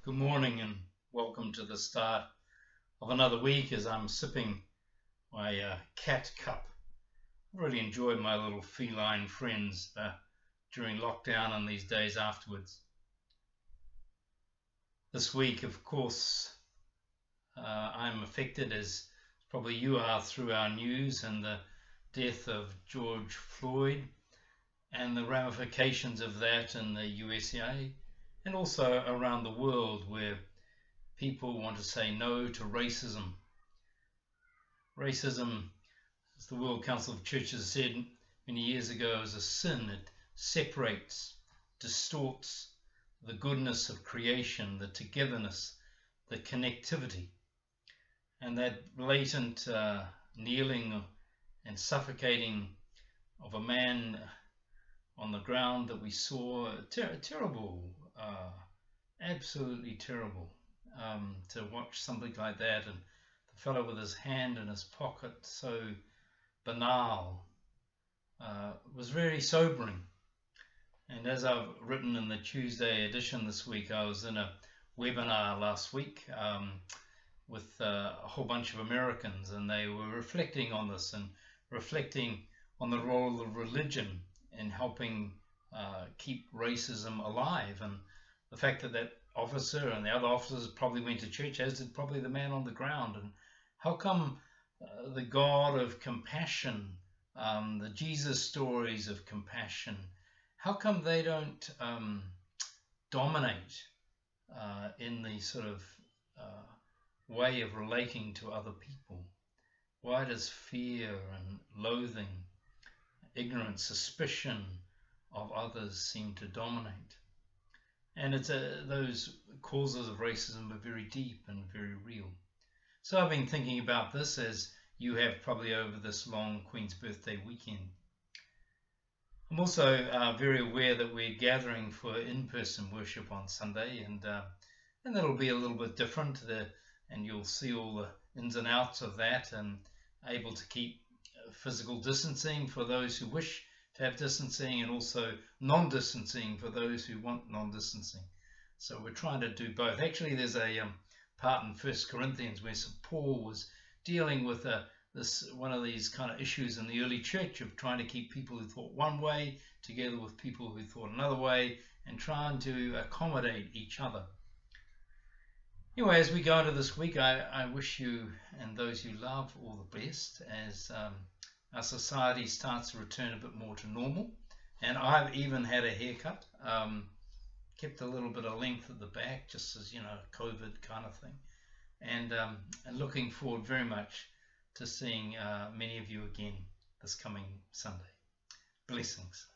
Good morning and welcome to the start of another week as I'm sipping my cat cup. I really enjoyed my little feline friends during lockdown and these days afterwards. This week, of course, I'm affected, as probably you are, through our news and the death of George Floyd and the ramifications of that in the USA and also around the world, where people want to say no to racism. Racism, as the World Council of Churches said many years ago, is a sin. It separates, distorts the goodness of creation, the togetherness, the connectivity. And that blatant kneeling and suffocating of a man on the ground that we saw, terrible, absolutely terrible. To watch something like that, and the fellow with his hand in his pocket, so banal, was very sobering. And as I've written in the Tuesday edition this week, I was in a webinar last week with a whole bunch of Americans, and they were reflecting on this and reflecting on the role of religion in helping keep racism alive, and the fact that that officer and the other officers probably went to church, as did probably the man on the ground. And how come the God of compassion, the Jesus stories of compassion, how come they don't dominate in the sort of way of relating to other people? Why does fear and loathing, ignorance, suspicion of others seem to dominate? And it's those causes of racism are very deep and very real. So I've been thinking about this, as you have probably over this long Queen's Birthday weekend. I'm also very aware that we're gathering for in-person worship on Sunday, and that'll be a little bit different, and you'll see all the ins and outs of that, and able to keep physical distancing for those who wish to have distancing, and also non-distancing for those who want non-distancing. So we're trying to do both. Actually, there's a part in 1 Corinthians where St. Paul was dealing with one of these kind of issues in the early church of trying to keep people who thought one way together with people who thought another way, and trying to accommodate each other. Anyway, as we go into this week, I wish you and those you love all the best as our society starts to return a bit more to normal. And I've even had a haircut, kept a little bit of length at the back, just as, COVID kind of thing. And looking forward very much to seeing many of you again this coming Sunday. Blessings.